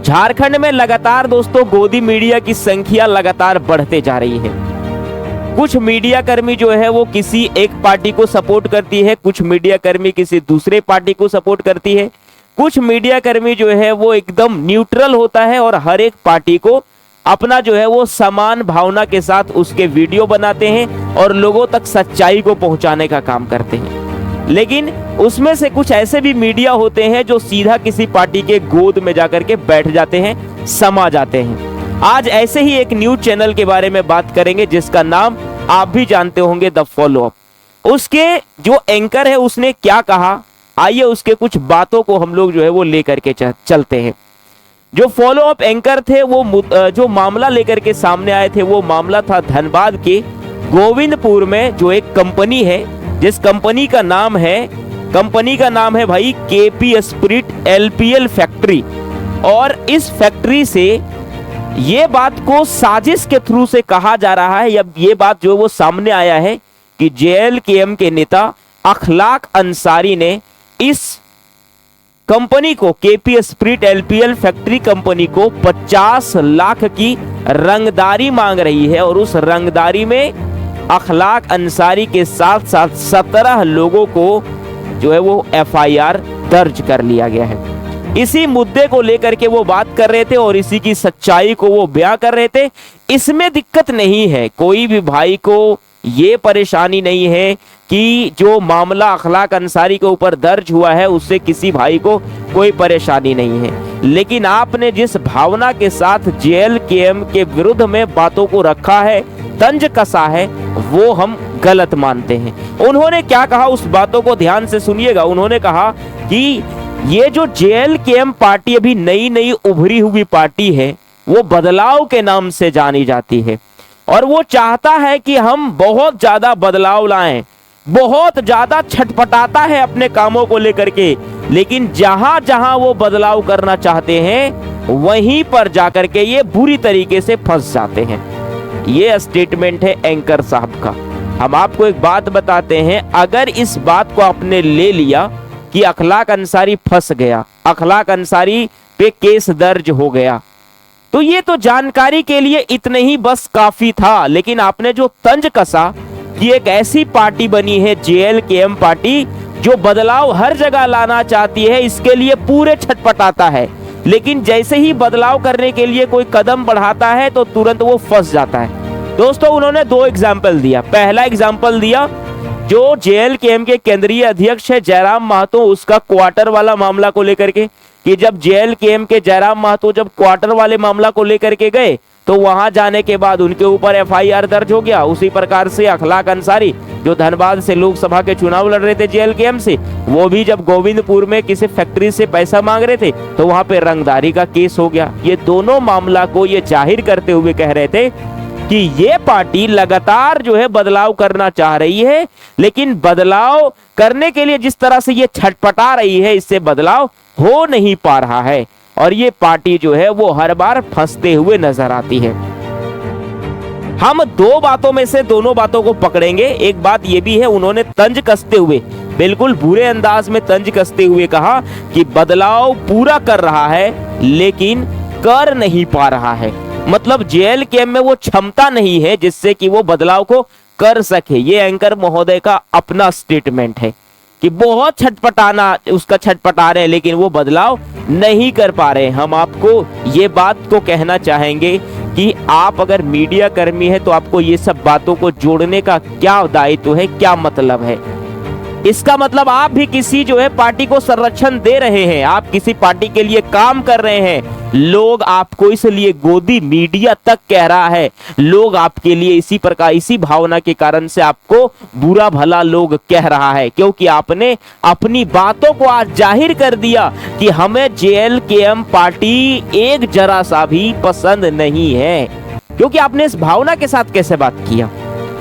झारखंड में लगातार दोस्तों गोदी मीडिया की संख्या लगातार बढ़ते जा रही है। कुछ मीडिया कर्मी जो है वो किसी एक पार्टी को सपोर्ट करती है, कुछ मीडिया कर्मी किसी दूसरे पार्टी को सपोर्ट करती है, कुछ मीडिया कर्मी जो है वो एकदम न्यूट्रल होता है और हर एक पार्टी को अपना जो है वो समान भावना के साथ उसके वीडियो बनाते हैं और लोगों तक सच्चाई को पहुंचाने का काम करते हैं। लेकिन उसमें से कुछ ऐसे भी मीडिया होते हैं जो सीधा किसी पार्टी के गोद में जाकर के बैठ जाते हैं, समा जाते हैं। आज ऐसे ही एक न्यूज चैनल के बारे में बात करेंगे जिसका नाम आप भी जानते होंगे, द फॉलो अप। उसके जो एंकर है उसने क्या कहा, आइए उसके कुछ बातों को हम लोग जो है वो लेकर के चलते हैं। जो फॉलो अप एंकर थे वो जो मामला लेकर के सामने आए थे वो मामला था धनबाद के गोविंदपुर में जो एक कंपनी है, जिस कंपनी का नाम है भाई केपी स्पिरिट एलपीएल फैक्ट्री। और इस फैक्ट्री से ये बात को साजिश के थ्रू से कहा जा रहा है, या ये बात जो वो सामने आया है कि जेएलकेएम के नेता अखलाक अंसारी ने इस कंपनी को, KP spirit LPL factory company को 50 लाख की रंगदारी मांग रही है और उस रंगदारी में अखलाक अंसारी के साथ साथ 17 लोगों को जो है वो एफआईआर दर्ज कर लिया गया है। इसी मुद्दे को लेकर के वो बात कर रहे थे और इसी की सच्चाई को वो बयां कर रहे थे। इसमें दिक्कत नहीं है, कोई भी भाई को ये परेशानी नहीं है कि जो मामला अखलाक अंसारी के ऊपर दर्ज हुआ है उससे किसी भाई को कोई परेशानी नहीं है। लेकिन आपने जिस भावना के साथ जेएलकेएम के विरुद्ध में बातों को रखा है, तंज कसा है, वो हम गलत मानते हैं। उन्होंने क्या कहा उस बातों को ध्यान से सुनिएगा। उन्होंने कहा कि ये जो जेएलकेएम पार्टी अभी नई नई उभरी हुई पार्टी है वो बदलाव के नाम से जानी जाती है और वो चाहता है कि हम बहुत ज्यादा बदलाव लाएं, बहुत ज्यादा छटपटाता है अपने कामों को लेकर के, लेकिन जहां जहां वो बदलाव करना चाहते हैं वहीं पर जाकर के ये बुरी तरीके से फंस जाते हैं। ये स्टेटमेंट है एंकर साहब का। हम आपको एक बात बताते हैं, अगर इस बात को आपने ले लिया कि अखलाक अंसारी फंस गया, अखलाक अंसारी पे केस दर्ज हो गया, तो ये तो जानकारी के लिए इतने ही बस काफी था। लेकिन आपने जो तंज कसा कि एक ऐसी पार्टी बनी है जेएलकेएम पार्टी जो बदलाव हर जगह लाना चाहती है, इसके लिए पूरे छटपटाता है, लेकिन जैसे ही बदलाव करने के लिए कोई कदम बढ़ाता है तो तुरंत वो फंस जाता है। दोस्तों उन्होंने 2 एग्जाम्पल दिया। पहला एग्जाम्पल दिया जो जेएलकेएम के केंद्रीय अध्यक्ष है जयराम महतो, उसका क्वार्टर वाला मामला को लेकर के, कि जब जेएलकेएम के जयराम महतो जब क्वार्टर वाले मामला को लेकर के गए तो वहां जाने के बाद उनके ऊपर एफआईआर दर्ज हो गया। उसी प्रकार से अखलाक अंसारी जो धनबाद से लोकसभा के चुनाव लड़ रहे थे जेएलकेएम से, वो भी जब गोविंदपुर में किसी फैक्ट्री से पैसा मांग रहे थे तो वहां पे रंगदारी का केस हो गया। ये दोनों मामला को ये जाहिर करते हुए कह रहे थे कि ये पार्टी लगातार जो है बदलाव करना चाह रही है, लेकिन बदलाव करने के लिए जिस तरह से ये छटपटा रही है इससे बदलाव हो नहीं पा रहा है और ये पार्टी जो है वो हर बार फंसते हुए नजर आती है। हम 2 बातों में से दोनों बातों को पकड़ेंगे। एक बात ये भी है, उन्होंने तंज कसते हुए, बिल्कुल बुरे अंदाज में तंज कसते हुए कहा कि बदलाव पूरा कर रहा है लेकिन कर नहीं पा रहा है। मतलब जेएलकेएम में वो क्षमता नहीं है जिससे कि वो बदलाव को कर सके। ये एंकर महोदय का अपना स्टेटमेंट है कि बहुत उसका छटपटा रहे हैं लेकिन वो बदलाव नहीं कर पा रहे। हम आपको ये बात को कहना चाहेंगे कि आप अगर मीडिया कर्मी है तो आपको ये सब बातों को जोड़ने का क्या दायित्व है, क्या मतलब है। इसका मतलब आप भी किसी जो है पार्टी को संरक्षण दे रहे हैं, आप किसी पार्टी के लिए काम कर रहे हैं। लोग आपको इसलिए गोदी मीडिया तक कह रहा है, लोग आपके लिए इसी प्रकार, इसी भावना के कारण से आपको बुरा भला लोग कह रहा है, क्योंकि आपने अपनी बातों को आज जाहिर कर दिया कि हमें जेएलकेएम पार्टी एक जरा सा भी पसंद नहीं है। क्योंकि आपने इस भावना के साथ कैसे बात किया,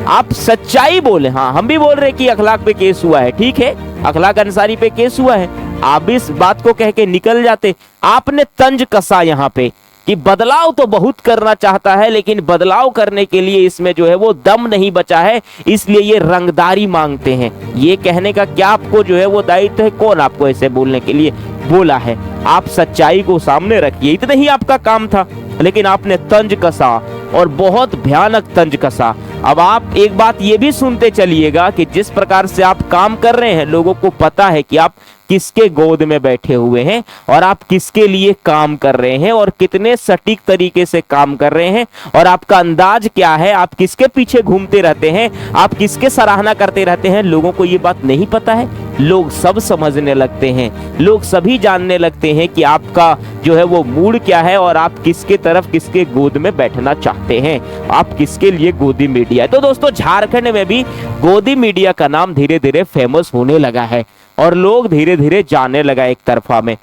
आप सच्चाई बोले। हाँ, हम भी बोल रहे कि अखलाक पे केस हुआ है, ठीक है, अखलाक अंसारी पे केस हुआ है, आप भी इस बात को कह के निकल जाते। आपने तंज कसा यहाँ पे कि बदलाव तो बहुत करना चाहता है, लेकिन बदलाव करने के लिए इसमें जो है वो दम नहीं बचा है, इसलिए ये रंगदारी मांगते हैं। ये कहने का क्या आपको जो है वो दायित्व है? कौन आपको ऐसे बोलने के लिए बोला है? आप सच्चाई को सामने रखिए, इतना ही आपका काम था, लेकिन आपने तंज कसा और बहुत भयानक तंज कसा। अब आप एक बात ये भी सुनते चलिएगा कि जिस प्रकार से आप काम कर रहे हैं, लोगों को पता है कि आप किसके गोद में बैठे हुए हैं और आप किसके लिए काम कर रहे हैं और कितने सटीक तरीके से काम कर रहे हैं, और आपका अंदाज क्या है, आप किसके पीछे घूमते रहते हैं, आप किसके सराहना करते रहते हैं। लोगों को ये बात नहीं पता है। लोग सब समझने लगते हैं, लोग सभी जानने लगते हैं कि आपका जो है वो मूड क्या है और आप किसके तरफ, किसके गोद में बैठना चाहते हैं, आप किसके लिए गोदी मीडिया है। तो दोस्तों, झारखंड में भी गोदी मीडिया का नाम धीरे धीरे फेमस होने लगा है और लोग धीरे धीरे जाने लगा एक तरफा में।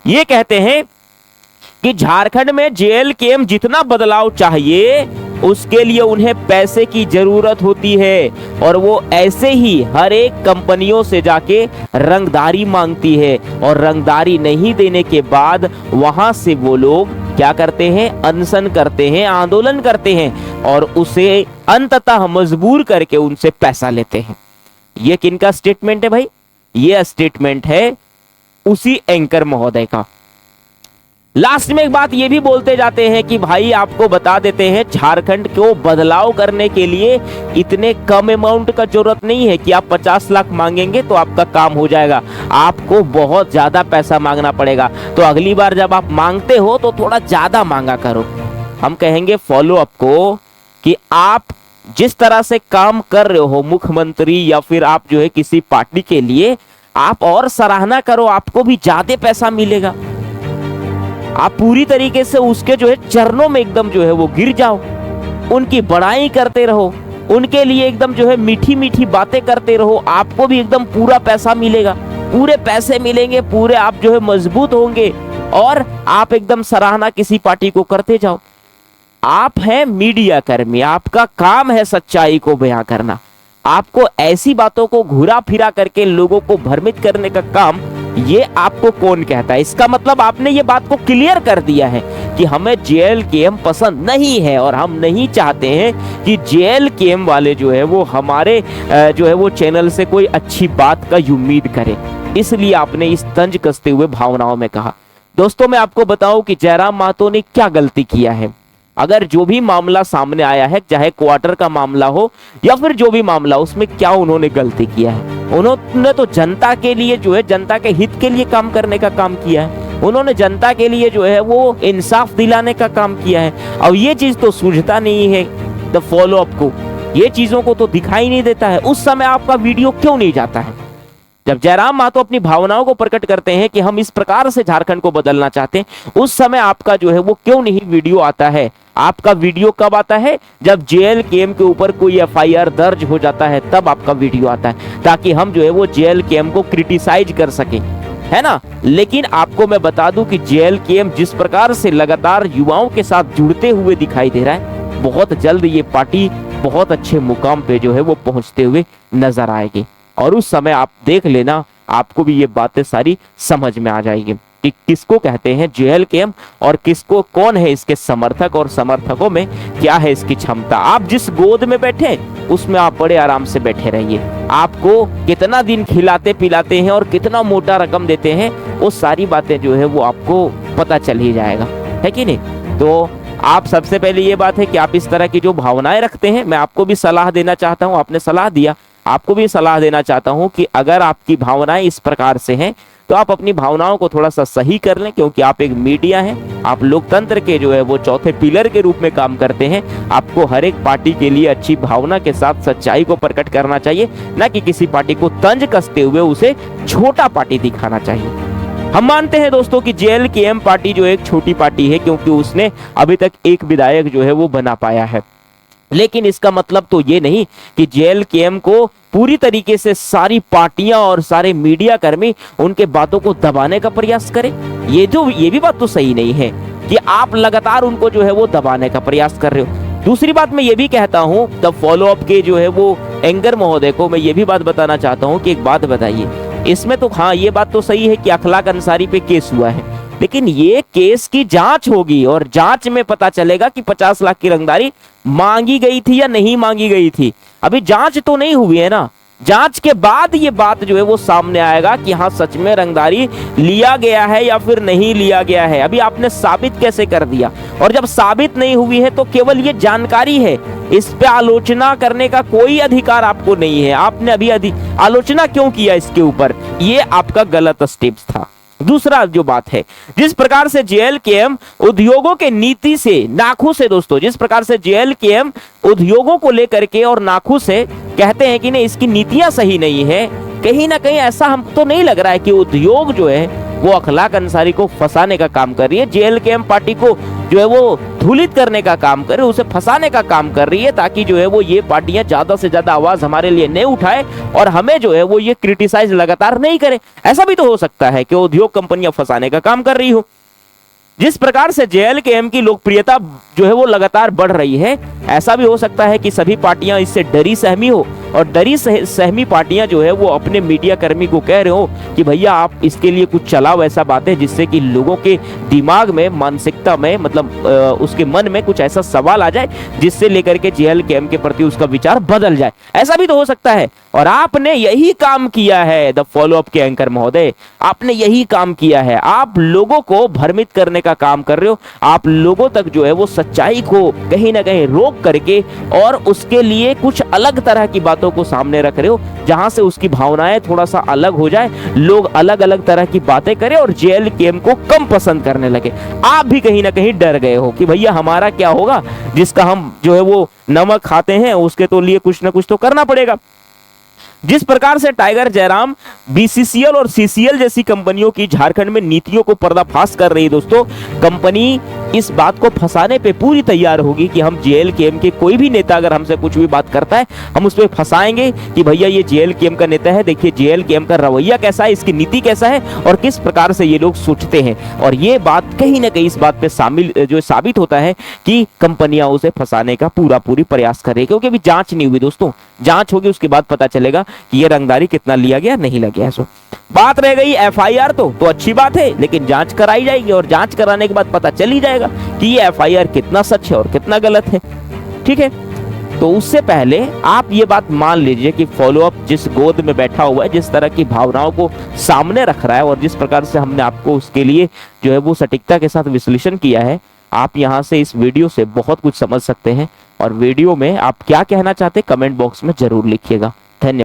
ये कहते हैं कि झारखंड में जेएलकेएम जितना बदलाव चाहिए उसके लिए उन्हें पैसे की जरूरत होती है, और वो ऐसे ही हर एक कंपनियों से जाके रंगदारी मांगती है, और रंगदारी नहीं देने के बाद वहां से वो लोग क्या करते हैं? अनशन करते हैं, आंदोलन करते हैं और उसे अंततः मजबूर करके उनसे पैसा लेते हैं। ये किनका स्टेटमेंट है भाई? ये स्टेटमेंट है उसी एंकर महोदय का। लास्ट में एक बात ये भी बोलते जाते हैं कि भाई आपको बता देते हैं, झारखंड को बदलाव करने के लिए इतने कम अमाउंट का जरूरत नहीं है कि आप 50 लाख मांगेंगे तो आपका काम हो जाएगा। आपको बहुत ज्यादा पैसा मांगना पड़ेगा। तो अगली बार जब आप मांगते हो तो थोड़ा ज्यादा मांगा करो। हम कहेंगे फॉलो अप को कि आप जिस तरह से काम कर रहे हो मुख्यमंत्री या फिर आप जो है किसी पार्टी के लिए, आप और सराहना करो, आपको भी ज्यादा पैसा मिलेगा। आप पूरी तरीके से उसके जो है चरणों में एकदम जो है वो गिर जाओ, उनकी बड़ाई करते रहो, उनके लिए एकदम जो है मीठी मीठी बातें करते रहो, आपको भी एकदम पूरा पैसा मिलेगा, पूरे पैसे मिलेंगे, पूरे आप जो है मजबूत होंगे और आप एकदम सराहना किसी पार्टी को करते जाओ। आप हैं मीडिया कर्मी, आपका काम है सच्चाई को बयां करना। आपको ऐसी बातों को घुरा फिरा करके लोगों को भ्रमित करने का काम ये आपको कौन कहता है? इसका मतलब आपने ये बात को क्लियर कर दिया है कि हमें जेएलकेएम पसंद नहीं है और हम नहीं चाहते हैं कि जेएलकेएम वाले जो है वो हमारे जो है वो चैनल से कोई अच्छी बात का उम्मीद करें। इसलिए आपने इस तंज कसते हुए भावनाओं में कहा। दोस्तों, मैं आपको बताऊं कि जयराम महतो ने क्या गलती किया है। अगर जो भी मामला सामने आया है, चाहे क्वार्टर का मामला हो या फिर जो भी मामला, उसमें क्या उन्होंने गलती किया है? उन्होंने तो जनता के लिए जो है, जनता के हित के लिए काम करने का काम किया है। उन्होंने जनता के लिए जो है वो इंसाफ दिलाने का काम किया है। अब ये चीज तो सूझता नहीं है द फॉलो अप को, ये चीजों को तो दिखाई नहीं देता है। उस समय आपका वीडियो क्यों नहीं जाता है? जब जयराम महतो अपनी भावनाओं को प्रकट करते हैं कि हम इस प्रकार से झारखंड को बदलना चाहते हैं, उस समय आपका जो है वो क्यों नहीं वीडियो आता है? आपका वीडियो कब आता है? जब जेएलकेएम के ऊपर कोई एफआईआर दर्ज हो जाता है, तब आपका वीडियो आता है, ताकि हम जो है वो जेएलकेएम को क्रिटिसाइज कर सकें, है ना। लेकिन आपको मैं बता दूं कि जेएलकेएम जिस प्रकार से लगातार युवाओं के साथ जुड़ते हुए दिखाई दे रहा है, बहुत जल्द ये पार्टी बहुत अच्छे मुकाम पे जो है वो पहुंचते हुए नजर आएगी। और उस समय आप देख लेना, आपको भी ये बातें सारी समझ में आ जाएगी कि किसको कहते हैं जेएलकेएम और किसको, कौन है इसके समर्थक और समर्थकों में क्या है इसकी क्षमता। आप जिस गोद में बैठे उसमें आप बड़े आराम से बैठे रहिए। आपको कितना दिन खिलाते पिलाते हैं और कितना मोटा रकम देते हैं, वो सारी बातें जो है वो आपको पता चल ही जाएगा, है कि नहीं। तो आप सबसे पहले ये बात है कि आप इस तरह की जो भावनाएं रखते हैं, मैं आपको भी सलाह देना चाहता हूँ, आपने सलाह दिया, आपको भी सलाह देना चाहता हूं कि अगर आपकी भावनाएं इस प्रकार से हैं तो आप अपनी भावनाओं को थोड़ा सा सही कर लें, क्योंकि आप एक मीडिया हैं, आप लोकतंत्र के जो है वो चौथे पिलर के रूप में काम करते हैं। आपको हर एक पार्टी के लिए अच्छी भावना के साथ सच्चाई को प्रकट करना चाहिए, ना कि किसी पार्टी को तंज कसते हुए उसे छोटा पार्टी दिखाना चाहिए। हम मानते हैं दोस्तों कि जेएलकेएम पार्टी जो एक छोटी पार्टी है, क्योंकि उसने अभी तक एक विधायक जो है वो बना पाया है, लेकिन इसका मतलब तो ये नहीं कि जेएलकेएम को पूरी तरीके से सारी पार्टियां और सारे मीडिया कर्मी उनके बातों को दबाने का प्रयास करें। ये भी बात तो सही नहीं है कि आप लगातार उनको जो है वो दबाने का प्रयास कर रहे हो। दूसरी बात मैं ये भी कहता हूं, द फॉलो अप के जो है वो एंकर महोदय को मैं ये भी बात बताना चाहता हूं कि एक बात बताइए, इसमें तो हाँ ये बात तो सही है कि अखलाक अंसारी पे केस हुआ है, लेकिन ये केस की जांच होगी और जांच में पता चलेगा कि 50 लाख की रंगदारी मांगी गई थी या नहीं मांगी गई थी। अभी जांच तो नहीं हुई है ना, जांच के बाद ये बात जो है वो सामने आएगा कि हाँ सच में रंगदारी लिया गया है या फिर नहीं लिया गया है। अभी आपने साबित कैसे कर दिया, और जब साबित नहीं हुई है तो केवल ये जानकारी है, इस पे आलोचना करने का कोई अधिकार आपको नहीं है। आपने अभी आलोचना क्यों किया इसके ऊपर, ये आपका गलत स्टेप था। दूसरा जो बात है, जिस प्रकार से जेएलकेएम उद्योगों के नीति से नाखुश है दोस्तों, जिस प्रकार से जेएलकेएम उद्योगों को लेकर के और नाखुश है, कहते हैं कि नहीं इसकी नीतियां सही नहीं है, कहीं ना कहीं ऐसा हमको तो नहीं लग रहा है कि उद्योग जो है वो अखलाक अंसारी को फंसाने का काम कर रही है, जेएलकेएम पार्टी को जो है वो धूलित करने का काम कर रही है, उसे फंसाने का काम कर रही है, ताकि जो है वो ये पार्टियां ज्यादा से ज्यादा आवाज हमारे लिए नहीं उठाए और हमें जो है वो ये क्रिटिसाइज लगातार नहीं करे। ऐसा भी तो हो सकता है कि उद्योग कंपनियां फंसाने का काम कर रही हो। जिस प्रकार से जेएलकेएम की लोकप्रियता जो है वो लगातार बढ़ रही है, ऐसा भी हो सकता है कि सभी पार्टियां इससे डरी सहमी हो और डरी सहमी पार्टियां जो है वो अपने मीडिया कर्मी को कह रहे हो कि भैया आप इसके लिए कुछ चलाओ ऐसा बातें, जिससे कि लोगों के दिमाग में, मानसिकता में, मतलब उसके मन में कुछ ऐसा सवाल आ जाए जिससे लेकर के जेएलकेएम के प्रति उसका विचार बदल जाए। ऐसा भी तो हो सकता है और आपने यही काम किया है द फॉलो अप के एंकर महोदय, आपने यही काम किया है। आप लोगों को भ्रमित करने का काम कर रहे हो, आप लोगों तक जो है वो सच्चाई को कहीं ना कहीं रोक करके और उसके लिए कुछ अलग तरह की बातों को सामने रख रहे हो, जहां से उसकी भावनाएं थोड़ा सा अलग हो जाए, लोग अलग अलग तरह की बातें करें और जेएलकेएम को कम पसंद करने लगे। आप भी कहीं ना कहीं डर गए हो कि भैया हमारा क्या होगा, जिसका हम जो है वो नमक खाते हैं उसके तो लिए कुछ ना कुछ तो करना पड़ेगा। जिस प्रकार से टाइगर जयराम बीसीसीएल और सीसीएल जैसी कंपनियों की झारखंड में नीतियों को पर्दाफाश कर रही है दोस्तों, कंपनी इस बात को फंसाने पे पूरी तैयार होगी कि हम जेएलकेएम के कोई भी नेता अगर हमसे कुछ भी बात करता है हम उस पर फंसाएंगे कि भैया ये जेएलकेएम का नेता है, देखिए जेएलकेएम का रवैया कैसा है, इसकी नीति कैसा है और किस प्रकार से ये लोग सोचते हैं। और ये बात कहीं ना कहीं इस बात पे शामिल जो साबित होता है कि कंपनियां उसे फंसाने का पूरी प्रयास कर रही है, क्योंकि अभी जांच नहीं हुई दोस्तों, जांच होगी उसके बाद पता चलेगा कि ये रंगदारी कितना लिया गया नहीं लिया गया। सो बात रह गई एफआईआर, तो अच्छी बात है, लेकिन जांच कराई जाएगी और जांच कराने के बाद पता चल ही जाएगा कि ये एफआईआर कितना सच है और कितना गलत है। ठीक है, तो उससे पहले आप ये बात मान लीजिए कि फॉलोअप जिस गोद में बैठा हुआ है, जिस तरह की भावनाओं को सामने रख रहा है और जिस प्रकार से हमने आपको उसके लिए जो है वो सटीकता के साथ विश्लेषण किया है, आप यहाँ से इस वीडियो से बहुत कुछ समझ सकते हैं। और वीडियो में आप क्या कहना चाहते हैं कमेंट बॉक्स में जरूर लिखिएगा।